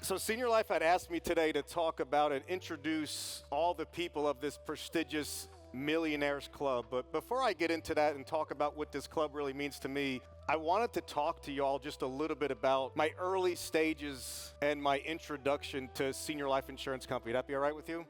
So Senior Life had asked me today to talk about and introduce all the people of this prestigious Millionaires Club. But before I get into that and talk about what this club really means to me, I wanted to talk to you all just a little bit about my early stages and my introduction to Senior Life Insurance Company. That be all right with you?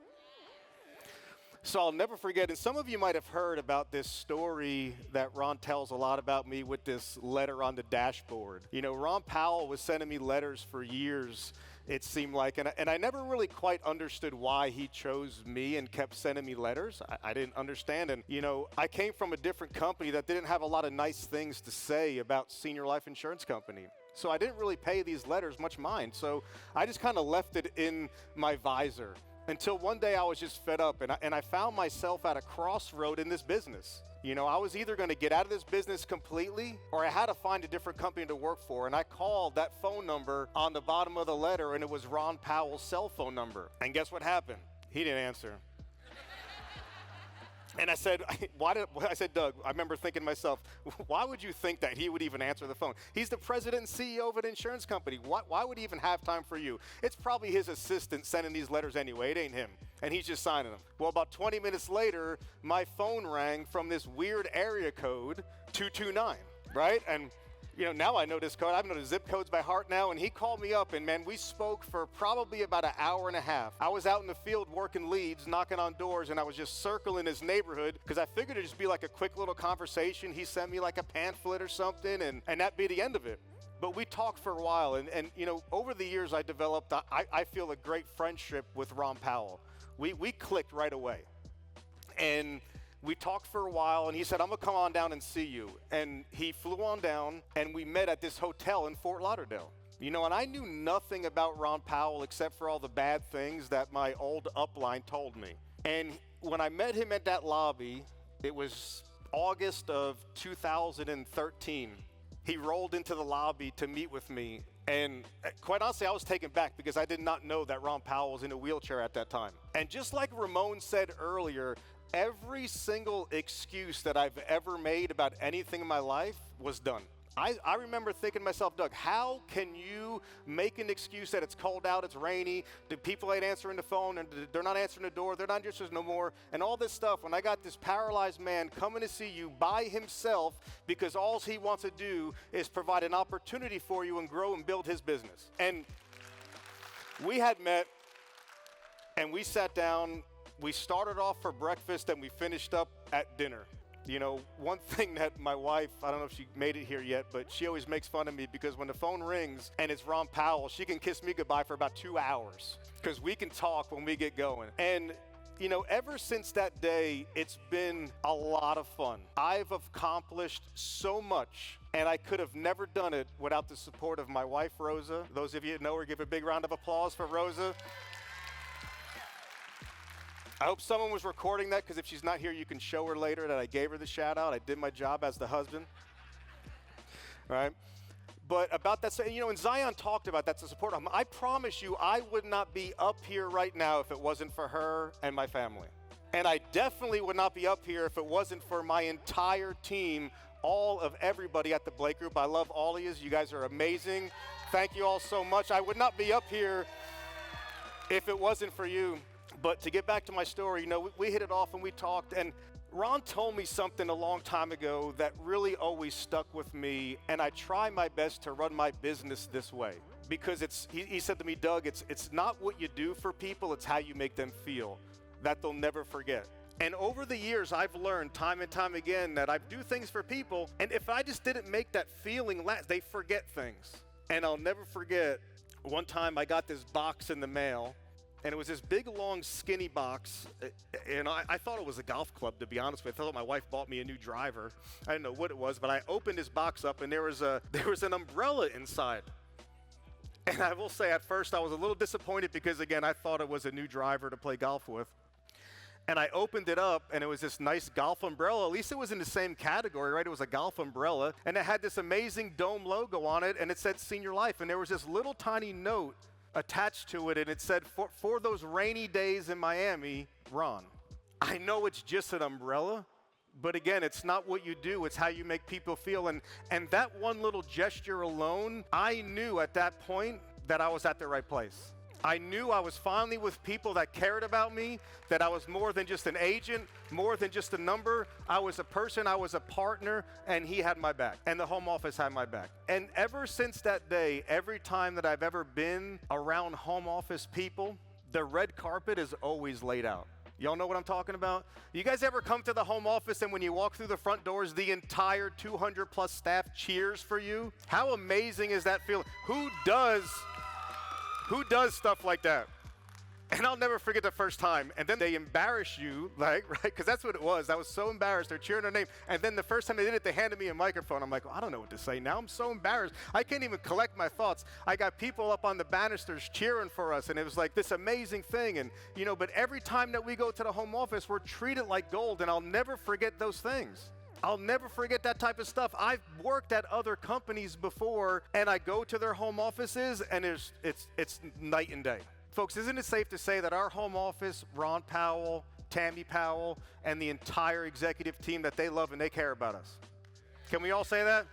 So I'll never forget, and some of you might have heard about this story that Ron tells a lot about me with this letter on the dashboard. You know, Ron Powell was sending me letters for years, it seemed like, and I never really quite understood why he chose me and kept sending me letters. I didn't understand, and you know, I came from a different company that didn't have a lot of nice things to say about Senior Life Insurance Company. So I didn't really pay these letters much mind, so I just kind of left it in my visor. Until one day I was just fed up and I found myself at a crossroad in this business. You know, I was either going to get out of this business completely or I had to find a different company to work for. And I called that phone number on the bottom of the letter and it was Ron Powell's cell phone number. And guess what happened? He didn't answer. And I said, Doug, I remember thinking to myself, why would you think that he would even answer the phone? He's the president and CEO of an insurance company. Why would he even have time for you? It's probably his assistant sending these letters anyway. It ain't him. And he's just signing them. Well, about 20 minutes later, my phone rang from this weird area code, 229, right? And you know, now I know this code. I know the zip codes by heart now. And he called me up and man, we spoke for probably about an hour and a half. I was out in the field working leads, knocking on doors, and I was just circling his neighborhood because I figured it'd just be like a quick little conversation. He sent me like a pamphlet or something and that'd be the end of it. But we talked for a while and you know, over the years I developed, I feel a great friendship with Ron Powell. We clicked right away. And we talked for a while and he said, I'm gonna come on down and see you. And he flew on down and we met at this hotel in Fort Lauderdale. You know, and I knew nothing about Ron Powell except for all the bad things that my old upline told me. And when I met him at that lobby, it was August of 2013. He rolled into the lobby to meet with me. And quite honestly, I was taken back because I did not know that Ron Powell was in a wheelchair at that time. And just like Ramon said earlier, every single excuse that I've ever made about anything in my life was done. I remember thinking to myself, Doug, how can you make an excuse that it's cold out, it's rainy, the people ain't answering the phone, and they're not answering the door, they're not interested no more, and all this stuff when I got this paralyzed man coming to see you by himself because all he wants to do is provide an opportunity for you and grow and build his business. And we had met and we sat down. We started off for breakfast and we finished up at dinner. You know, one thing that my wife, I don't know if she made it here yet, but she always makes fun of me because when the phone rings and it's Ron Powell, she can kiss me goodbye for about 2 hours because we can talk when we get going. And you know, ever since that day, it's been a lot of fun. I've accomplished so much, and I could have never done it without the support of my wife, Rosa. Those of you that know her, give a big round of applause for Rosa. I hope someone was recording that because if she's not here, you can show her later that I gave her the shout out. I did my job as the husband. All right. But about that, you know, and Zion talked about that's the support. I promise you, I would not be up here right now if it wasn't for her and my family. And I definitely would not be up here if it wasn't for my entire team, all of everybody at the Blake Group. I love all of you. You guys are amazing. Thank you all so much. I would not be up here if it wasn't for you. But to get back to my story, you know, we hit it off and we talked, and Ron told me something a long time ago that really always stuck with me, and I try my best to run my business this way. Because he said to me, Doug, it's not what you do for people, it's how you make them feel that they'll never forget. And over the years, I've learned time and time again that I do things for people, and if I just didn't make that feeling last, they forget things. And I'll never forget, one time I got this box in the mail, and it was this big, long, skinny box, and I thought it was a golf club, to be honest with you. I thought my wife bought me a new driver. I didn't know what it was, but I opened this box up, and there was an umbrella inside. And I will say, at first, I was a little disappointed because, again, I thought it was a new driver to play golf with. And I opened it up, and it was this nice golf umbrella. At least it was in the same category, right? It was a golf umbrella, and it had this amazing dome logo on it, and it said Senior Life, and there was this little tiny note attached to it, and it said, for those rainy days in Miami, Ron. I know it's just an umbrella, but again, it's not what you do, it's how you make people feel. And that one little gesture alone, I knew at that point that I was at the right place. I knew I was finally with people that cared about me, that I was more than just an agent, more than just a number. I was a person, I was a partner, and he had my back, and the home office had my back. And ever since that day, every time that I've ever been around home office people, the red carpet is always laid out. Y'all know what I'm talking about? You guys ever come to the home office and when you walk through the front doors, the entire 200 plus staff cheers for you? How amazing is that feeling? Who does stuff like that? And I'll never forget the first time. And then they embarrass you, like, right? Because that's what it was. I was so embarrassed. They're cheering their name. And then the first time they did it, they handed me a microphone. I'm like, well, I don't know what to say now. I'm so embarrassed. I can't even collect my thoughts. I got people up on the banisters cheering for us. And it was like this amazing thing. And, but every time that we go to the home office, we're treated like gold. And I'll never forget those things. I'll never forget that type of stuff. I've worked at other companies before, and I go to their home offices, and it's night and day. Folks, isn't it safe to say that our home office, Ron Powell, Tammy Powell, and the entire executive team, that they love and they care about us? Can we all say that?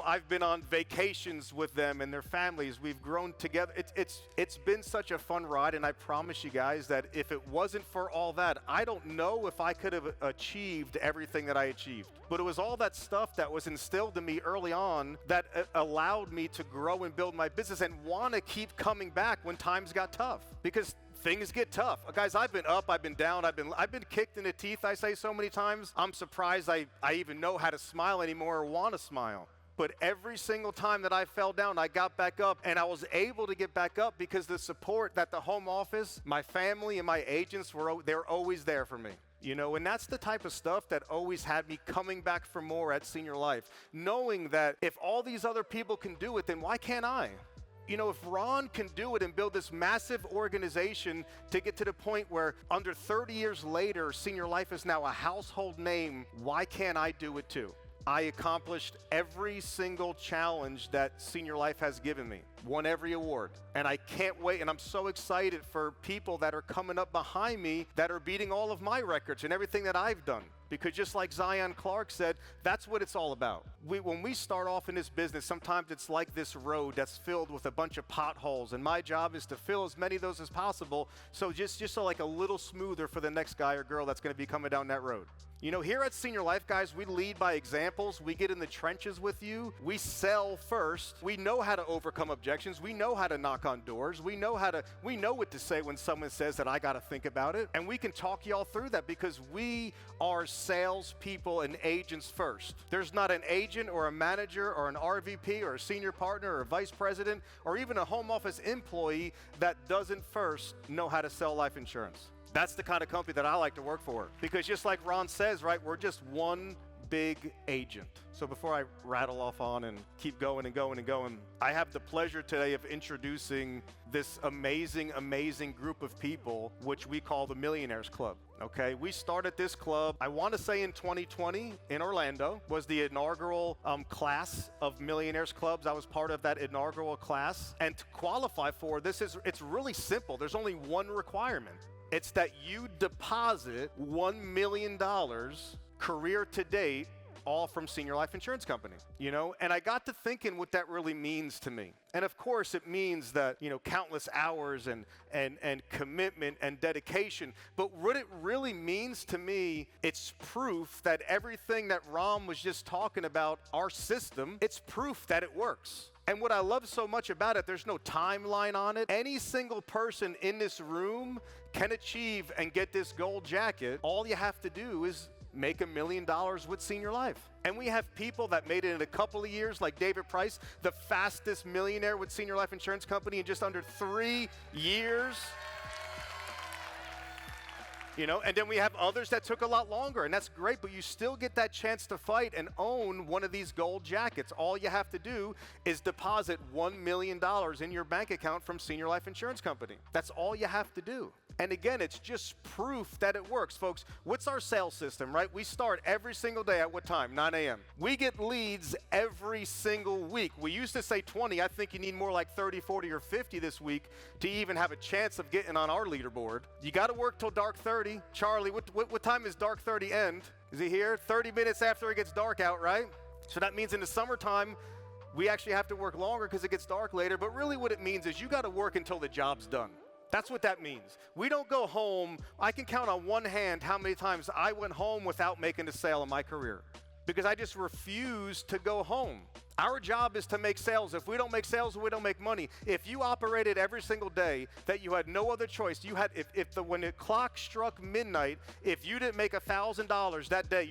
I've been on vacations with them and their families. We've grown together. It's been such a fun ride, and I promise you guys that if it wasn't for all that, I don't know if I could have achieved everything that I achieved. But it was all that stuff that was instilled in me early on that allowed me to grow and build my business and want to keep coming back when times got tough, because things get tough. Guys, I've been up, I've been down, I've been kicked in the teeth, I say so many times. I'm surprised I even know how to smile anymore or want to smile. But every single time that I fell down, I got back up, and I was able to get back up because the support that the home office, my family, and my agents they're always there for me. And that's the type of stuff that always had me coming back for more at Senior Life, knowing that if all these other people can do it, then why can't I? If Ron can do it and build this massive organization to get to the point where under 30 years later, Senior Life is now a household name, why can't I do it too? I accomplished every single challenge that Senior Life has given me, won every award, and I can't wait, and I'm so excited for people that are coming up behind me that are beating all of my records and everything that I've done. Because just like Zion Clark said, that's what it's all about. When we start off in this business, sometimes it's like this road that's filled with a bunch of potholes, and my job is to fill as many of those as possible, so just so like a little smoother for the next guy or girl that's going to be coming down that road. Here at Senior Life, guys, we lead by examples. We get in the trenches with you. We sell first. We know how to overcome objections. We know how to knock on doors. We know what to say when someone says that I got to think about it. And we can talk y'all through that because we are salespeople and agents first. There's not an agent or a manager or an RVP or a senior partner or a vice president or even a home office employee that doesn't first know how to sell life insurance. That's the kind of company that I like to work for, because just like Ron says, right, we're just one big agent. So before I rattle off on and keep going and going and going, I have the pleasure today of introducing this amazing, amazing group of people, which we call the Millionaires Club. Okay, we started this club, I want to say in 2020 in Orlando, was the inaugural class of Millionaires Clubs. I was part of that inaugural class. And to qualify for this, it's really simple. There's only one requirement. It's that you deposit $1 million career to date, all from Senior Life Insurance Company, And I got to thinking what that really means to me. And of course it means that, countless hours and commitment and dedication. But what it really means to me, it's proof that everything that Ram was just talking about, our system, it's proof that it works. And what I love so much about it, there's no timeline on it. Any single person in this room can achieve and get this gold jacket. All you have to do is make $1 million with Senior Life. And we have people that made it in a couple of years, like David Price, the fastest millionaire with Senior Life Insurance Company in just under 3 years. And then we have others that took a lot longer, and that's great, but you still get that chance to fight and own one of these gold jackets. All you have to do is deposit $1 million in your bank account from Senior Life Insurance Company. That's all you have to do. And again, it's just proof that it works, folks. What's our sales system, right? We start every single day at what time? 9 a.m. We get leads every single week. We used to say 20. I think you need more like 30, 40, or 50 this week to even have a chance of getting on our leaderboard. You got to work till dark 30. Charlie, what time is dark 30 end? Is he here? 30 minutes after it gets dark out, right? So that means in the summertime, We actually have to work longer because it gets dark later, but really what it means is you got to work until the job's done. That's what that means. We don't go home. I can count on one hand how many times I went home without making a sale in my career because I just refuse to go home. Our job is to make sales. If we don't make sales, we don't make money. If you operated every single day that you had no other choice, you had when the clock struck midnight, if you didn't make $1,000 that day,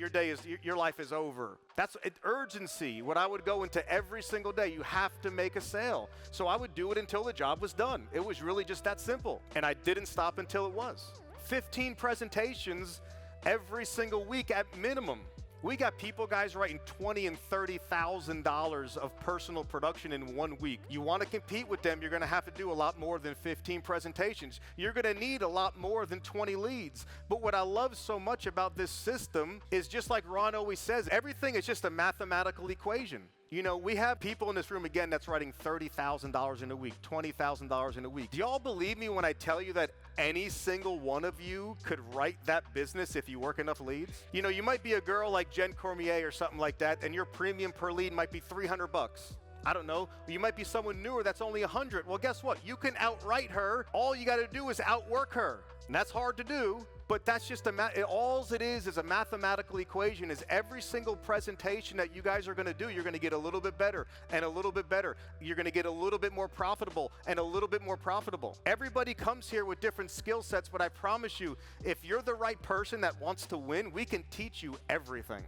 your life is over. That's urgency. What I would go into every single day, you have to make a sale. So I would do it until the job was done. It was really just that simple. And I didn't stop until it was. 15 presentations every single week at minimum. We got people, guys, writing $20,000 and $30,000 of personal production in 1 week. You want to compete with them, you're going to have to do a lot more than 15 presentations. You're going to need a lot more than 20 leads. But what I love so much about this system is just like Ron always says, everything is just a mathematical equation. You know, we have people in this room, again, that's writing $30,000 in a week, $20,000 in a week. Do y'all believe me when I tell you that any single one of you could write that business if you work enough leads? You know, you might be a girl like Jen Cormier or something like that, and your premium per lead might be $300. I don't know. You might be someone newer that's only 100. Well, guess what? You can outright her. All you got to do is outwork her. And that's hard to do, but that's just all it is a mathematical equation. Is every single presentation that you guys are going to do, you're going to get a little bit better and a little bit better. You're going to get a little bit more profitable and a little bit more profitable. Everybody comes here with different skill sets, but I promise you, if you're the right person that wants to win, we can teach you everything.